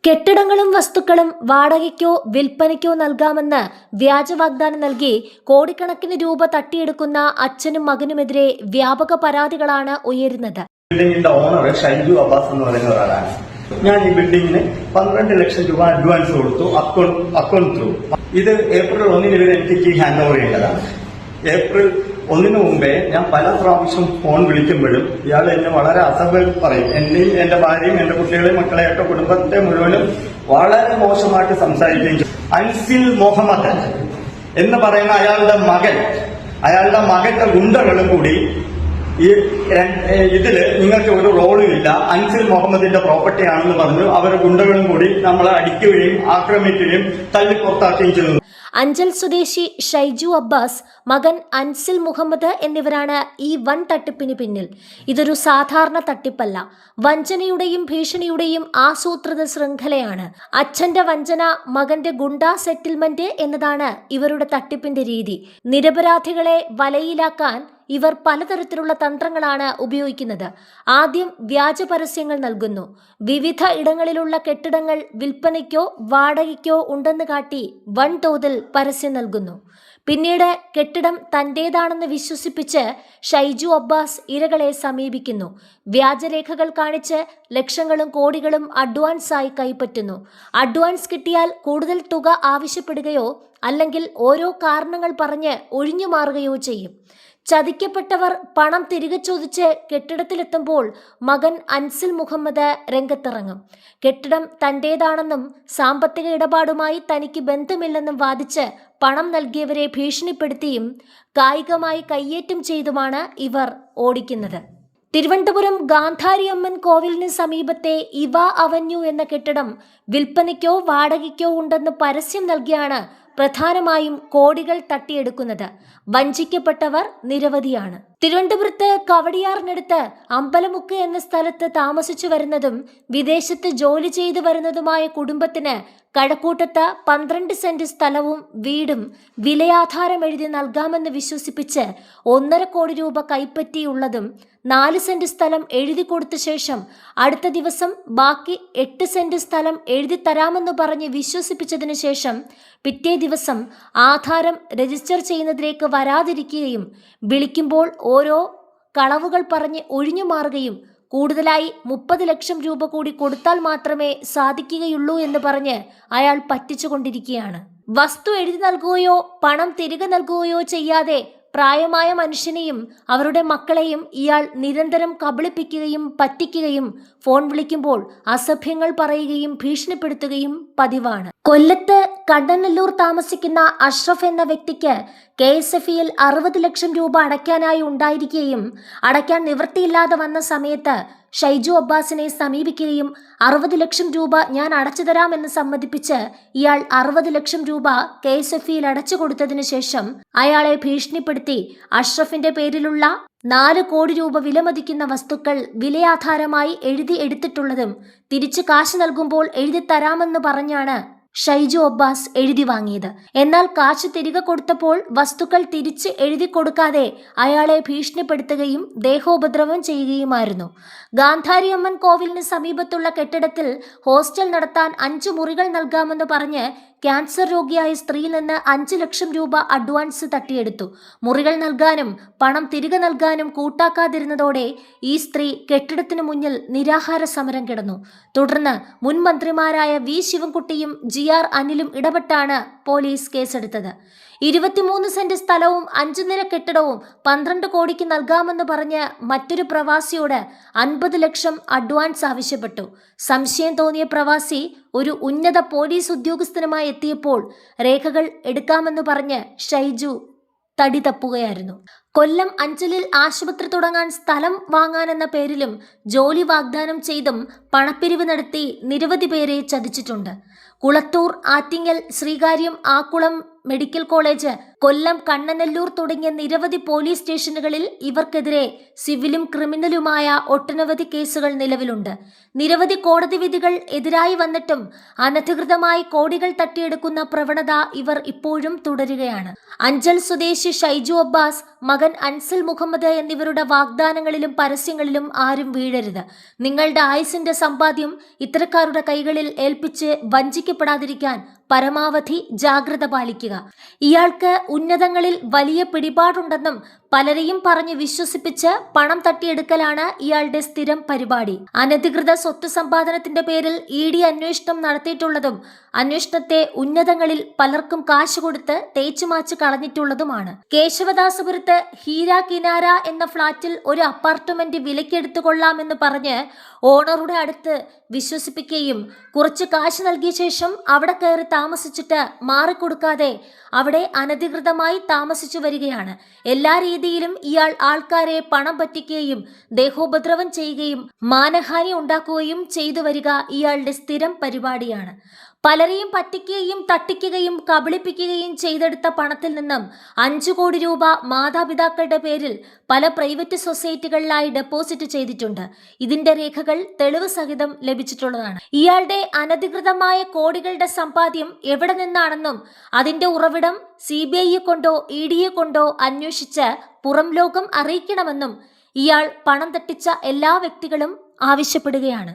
കെട്ടിടങ്ങളും വസ്തുക്കളും വാടകയ്ക്കോ വിൽപ്പനയ്ക്കോ നൽകാമെന്ന് വ്യാജ വാഗ്ദാനം നൽകി കോടിക്കണക്കിന് രൂപ തട്ടിയെടുക്കുന്ന അച്ഛനും മകനുമെതിരെ വ്യാപക പരാതികളാണ് ഉയരുന്നത്. ബിൽഡിംഗിന്റെ ഓണർ ഷൈജു അബ്ബാസ് എന്ന് പറയുന്ന ഒരാളാണ്. ഞാൻ ഈ ബിൽഡിംഗിന് 12 ലക്ഷം രൂപ അഡ്വാൻസ് കൊടുത്തു അക്കൗണ്ട് ത്രൂ. ഇത് ഏപ്രിൽ 1 ഇവർ എനിക്ക് ഹാൻഡ് ഓവർ ചെയ്യേണ്ടതാണ്. ഏപ്രിൽ 1 മുമ്പേ ഞാൻ പല പ്രാവശ്യം ഫോൺ വിളിക്കുമ്പോഴും ഇയാൾ എന്നെ വളരെ അസഭ്യം പറയും. എന്നെയും എന്റെ ഭാര്യയും എന്റെ കുട്ടികളെയും മക്കളെയൊക്കെ കുടുംബത്തെ മുഴുവനും വളരെ മോശമായിട്ട് സംസാരിക്കുകയും ചെയ്യും. അൻസിൽ മുഹമ്മദ് എന്ന് പറയുന്ന അയാളുടെ മകന്റെ ഗുണ്ടകളും കൂടി ഇതില് നിങ്ങൾക്ക് ഒരു റോളും ഇല്ല, അൻസിൽ മുഹമ്മദിന്റെ പ്രോപ്പർട്ടി ആണെന്ന് പറഞ്ഞു അവരുടെ ഗുണ്ടകളും കൂടി നമ്മളെ അടിക്കുകയും ആക്രമിക്കുകയും തള്ളിപ്പുറത്താക്കുകയും ചെയ്തു. അഞ്ചൽ സ്വദേശി ഷൈജു അബ്ബാസ്, മകൻ അൻസിൽ മുഹമ്മദ് എന്നിവരാണ് ഈ വൻ തട്ടിപ്പിന് പിന്നിൽ. ഇതൊരു സാധാരണ തട്ടിപ്പല്ല, വഞ്ചനയുടെയും ഭീഷണിയുടെയും ആസൂത്രിത ശൃംഖലയാണ്. അച്ഛന്റെ വഞ്ചന, മകന്റെ ഗുണ്ടാ സെറ്റിൽമെന്റ് എന്നതാണ് ഇവരുടെ തട്ടിപ്പിന്റെ രീതി. നിരപരാധികളെ വലയിലാക്കാൻ ഇവർ പലതരത്തിലുള്ള തന്ത്രങ്ങളാണ് ഉപയോഗിക്കുന്നത്. ആദ്യം വ്യാജ പരസ്യങ്ങൾ നൽകുന്നു. വിവിധ ഇടങ്ങളിലുള്ള കെട്ടിടങ്ങൾ വിൽപ്പനയ്ക്കോ വാടകയ്ക്കോ ഉണ്ടെന്ന് കാട്ടി വൻതോതിൽ പരസ്യം നൽകുന്നു. പിന്നീട് കെട്ടിടം തന്റേതാണെന്ന് വിശ്വസിപ്പിച്ച് ഷൈജു അബ്ബാസ് ഇരകളെ സമീപിക്കുന്നു. വ്യാജരേഖകൾ കാണിച്ച് ലക്ഷങ്ങളും കോടികളും അഡ്വാൻസായി കൈപ്പറ്റുന്നു. അഡ്വാൻസ് കിട്ടിയാൽ കൂടുതൽ തുക ആവശ്യപ്പെടുകയോ അല്ലെങ്കിൽ ഓരോ കാരണങ്ങൾ പറഞ്ഞ് ഒഴിഞ്ഞു മാറുകയോ ചെയ്യും. ചതിക്കപ്പെട്ടവർ പണം തിരികെ ചോദിച്ച് കെട്ടിടത്തിലെത്തുമ്പോൾ മകൻ അൻസിൽ മുഹമ്മദ് രംഗത്തിറങ്ങും. കെട്ടിടം തന്റേതാണെന്നും സാമ്പത്തിക ഇടപാടുമായി തനിക്ക് ബന്ധമില്ലെന്നും വാദിച്ച് പണം നൽകിയവരെ ഭീഷണിപ്പെടുത്തിയും കായികമായി കയ്യേറ്റം ചെയ്തുമാണ് ഇവർ ഓടിക്കുന്നത്. തിരുവനന്തപുരം ഗാന്ധാരി അമ്മൻ കോവിലിന് സമീപത്തെ ഇവ അവന്യൂ എന്ന കെട്ടിടം വിൽപ്പനയ്ക്കോ വാടകയ്ക്കോ ഉണ്ടെന്ന് പരസ്യം നൽകിയാണ് പ്രധാനമായും കോടികൾ തട്ടിയെടുക്കുന്നത്. വഞ്ചിക്കപ്പെട്ടവർ നിരവധിയാണ്. തിരുവനന്തപുരത്ത് കവടിയാറിനടുത്ത് അമ്പലമുക്ക് എന്ന സ്ഥലത്ത് താമസിച്ചു വരുന്നതും വിദേശത്ത് ജോലി ചെയ്തു വരുന്നതുമായ കുടുംബത്തിന് കഴക്കൂട്ടത്ത് 12 സെന്റ് സ്ഥലവും വീടും വിലയാധാരം എഴുതി നൽകാമെന്ന് വിശ്വസിപ്പിച്ച് 1.5 കോടി രൂപ കൈപ്പറ്റിയുള്ളതും 4 സെന്റ് സ്ഥലം എഴുതി കൊടുത്ത ശേഷം അടുത്ത ദിവസം ബാക്കി 8 സെന്റ് സ്ഥലം എഴുതി തരാമെന്ന് പറഞ്ഞ് വിശ്വസിപ്പിച്ചതിനു ശേഷം പിറ്റേ ദിവസം ആധാരം രജിസ്റ്റർ ചെയ്യുന്നതിലേക്ക് വരാതിരിക്കുകയും വിളിക്കുമ്പോൾ ഓരോ കളവുകൾ പറഞ്ഞ് ഒഴിഞ്ഞു മാറുകയും കൂടുതലായി 30 ലക്ഷം രൂപ കൂടി കൊടുത്താൽ മാത്രമേ സാധിക്കുകയുള്ളൂ എന്ന് പറഞ്ഞ് അയാൾ പറ്റിച്ചുകൊണ്ടിരിക്കുകയാണ്. വസ്തു എഴുതി നൽകുകയോ പണം തിരികെ നൽകുകയോ ചെയ്യാതെ പ്രായമായ മനുഷ്യനെയും അവരുടെ മക്കളെയും ഇയാൾ നിരന്തരം കബളിപ്പിക്കുകയും പറ്റിക്കുകയും ഫോൺ വിളിക്കുമ്പോൾ അസഭ്യങ്ങൾ പറയുകയും ഭീഷണിപ്പെടുത്തുകയും പതിവാണ്. കൊല്ലത്ത് കണ്ണനല്ലൂർ താമസിക്കുന്ന അഷ്റഫ് എന്ന വ്യക്തിക്ക് KSFEയിൽ 60 ലക്ഷം രൂപ അടയ്ക്കാനായി ഉണ്ടായിരിക്കുകയും അടയ്ക്കാൻ നിവൃത്തിയില്ലാതെ വന്ന സമയത്ത് ഷൈജു അബ്ബാസിനെ സമീപിക്കുകയും 60 ലക്ഷം രൂപ ഞാൻ അടച്ചു തരാമെന്ന് സമ്മതിപ്പിച്ച് ഇയാൾ 60 ലക്ഷം രൂപ KSFEയിൽ അടച്ചു കൊടുത്തതിനു ശേഷം അയാളെ ഭീഷണിപ്പെടുത്തി അഷ്റഫിന്റെ പേരിലുള്ള 4 കോടി രൂപ വിലമതിക്കുന്ന വസ്തുക്കൾ വിലയാധാരമായി എഴുതി എടുത്തിട്ടുള്ളതും തിരിച്ചു കാശ് നൽകുമ്പോൾ എഴുതി തരാമെന്ന് പറഞ്ഞാണ് ഷൈജു അബ്ബാസ് എഴുതി വാങ്ങിയത്. എന്നാൽ കാശ് തിരികെ കൊടുത്തപ്പോൾ വസ്തുക്കൾ തിരിച്ച് എഴുതി കൊടുക്കാതെ അയാളെ ഭീഷണിപ്പെടുത്തുകയും ദേഹോപദ്രവം ചെയ്യുകയുമായിരുന്നു. ഗാന്ധാരി അമ്മൻ കോവിലിന് സമീപത്തുള്ള കെട്ടിടത്തിൽ ഹോസ്റ്റൽ നടത്താൻ 5 മുറികൾ നൽകാമെന്ന് പറഞ്ഞ് ക്യാൻസർ രോഗിയായ സ്ത്രീയിൽ നിന്ന് 5 ലക്ഷം രൂപ അഡ്വാൻസ് തട്ടിയെടുത്തു. മുറികൾ നൽകാനും പണം തിരികെ നൽകാനും കൂട്ടാക്കാതിരുന്നതോടെ ഈ സ്ത്രീ കെട്ടിടത്തിനു മുന്നിൽ നിരാഹാര സമരം കിടന്നു. തുടർന്ന് മുൻ മന്ത്രിമാരായ വി ശിവൻകുട്ടിയും GR അനിലും ഇടപെട്ടാണ് പോലീസ് കേസെടുത്തത്. 23 സെന്റ് സ്ഥലവും 5 നില കെട്ടിടവും 12 കോടിക്ക് നൽകാമെന്ന് പറഞ്ഞ് മറ്റൊരു പ്രവാസിയോട് 50 ലക്ഷം അഡ്വാൻസ് ആവശ്യപ്പെട്ടു. സംശയം തോന്നിയ പ്രവാസി ഒരു ഉന്നത പോലീസ് ഉദ്യോഗസ്ഥനുമായി എത്തിയപ്പോൾ രേഖകൾ എടുക്കാമെന്ന് പറഞ്ഞ് ഷൈജു തടി തപ്പുകയായിരുന്നു. കൊല്ലം അഞ്ചലിൽ ആശുപത്രി തുടങ്ങാൻ സ്ഥലം വാങ്ങാനെന്ന പേരിലും ജോലി വാഗ്ദാനം ചെയ്തും പണപ്പിരിവ് നടത്തി നിരവധി പേരെ ചതിച്ചിട്ടുണ്ട്. കുളത്തൂർ, ആറ്റിങ്ങൽ, ശ്രീകാര്യം, ആക്കുളം മെഡിക്കൽ കോളേജ്, കൊല്ലം, കണ്ണനല്ലൂർ തുടങ്ങിയ നിരവധി പോലീസ് സ്റ്റേഷനുകളിൽ ഇവർക്കെതിരെ സിവിലും ക്രിമിനലുമായ ഒട്ടനവധി കേസുകൾ നിലവിലുണ്ട്. നിരവധി കോടതി വിധികൾ എതിരായി വന്നിട്ടും അനധികൃതമായി കോടികൾ തട്ടിയെടുക്കുന്ന പ്രവണത ഇവർ ഇപ്പോഴും തുടരുകയാണ്. അഞ്ചൽ സ്വദേശി ഷൈജു അബ്ബാസ്, മകൻ അൻസിൽ മുഹമ്മദ് എന്നിവരുടെ വാഗ്ദാനങ്ങളിലും പരസ്യങ്ങളിലും ആരും വീഴരുത്. നിങ്ങളുടെ ആയുസിന്റെ സമ്പാദ്യം ഇത്തരക്കാരുടെ കൈകളിൽ ഏൽപ്പിച്ച് വഞ്ചിക്കപ്പെടാതിരിക്കാൻ പരമാവധി ജാഗ്രത പാലിക്കുക. ഇയാൾക്ക് ഉന്നതങ്ങളിൽ വലിയ പിടിപാടുണ്ടെന്നും പലരെയും പറഞ്ഞ് വിശ്വസിപ്പിച്ച് പണം തട്ടിയെടുക്കലാണ് ഇയാളുടെ സ്ഥിരം പരിപാടി. അനധികൃത സ്വത്ത് സമ്പാദനത്തിന്റെ പേരിൽ ED അന്വേഷണം നടത്തിയിട്ടുള്ളതും അന്വേഷണത്തെ ഉന്നതങ്ങളിൽ പലർക്കും കാശ് കൊടുത്ത് തേച്ചുമാച്ച് കളഞ്ഞിട്ടുള്ളതുമാണ്. കേശവദാസപുരത്ത് ഹീര കിനാര എന്ന ഫ്ളാറ്റിൽ ഒരു അപ്പാർട്ട്മെന്റ് വിലക്കെടുത്തു കൊള്ളാമെന്ന് പറഞ്ഞ് ഓണറുടെ അടുത്ത് വിശ്വസിപ്പിക്കുകയും കുറച്ച് കാശ് നൽകിയ ശേഷം അവിടെ കയറി താമസിച്ചിട്ട് മാറിക്കൊടുക്കാതെ അവിടെ അനധികൃതമായി താമസിച്ചു വരികയാണ്. എല്ലാ രീതിയിലും ഇയാൾ ആൾക്കാരെ പണം പറ്റിക്കുകയും ദേഹോപദ്രവം ചെയ്യുകയും മാനഹാനി ഉണ്ടാക്കുകയും ചെയ്തു വരിക ഇയാളുടെ സ്ഥിരം പരിപാടിയാണ്. പലരെയും പറ്റിക്കുകയും തട്ടിക്കുകയും കബളിപ്പിക്കുകയും ചെയ്തെടുത്ത പണത്തിൽ നിന്നും 5 കോടി രൂപ മാതാപിതാക്കളുടെ പേരിൽ പല പ്രൈവറ്റ് സൊസൈറ്റികളിലായി ഡെപ്പോസിറ്റ് ചെയ്തിട്ടുണ്ട്. ഇതിന്റെ രേഖകൾ തെളിവ് സഹിതം ലഭിച്ചിട്ടുള്ളതാണ്. ഇയാളുടെ അനധികൃതമായ കോടികളുടെ സമ്പാദ്യം എവിടെ നിന്നാണെന്നും അതിന്റെ ഉറവിടം CBI കൊണ്ടോ ED കൊണ്ടോ അന്വേഷിച്ച് പുറം ലോകം അറിയിക്കണമെന്നും ഇയാൾ പണം തട്ടിച്ച എല്ലാ വ്യക്തികളും ആവശ്യപ്പെടുകയാണ്.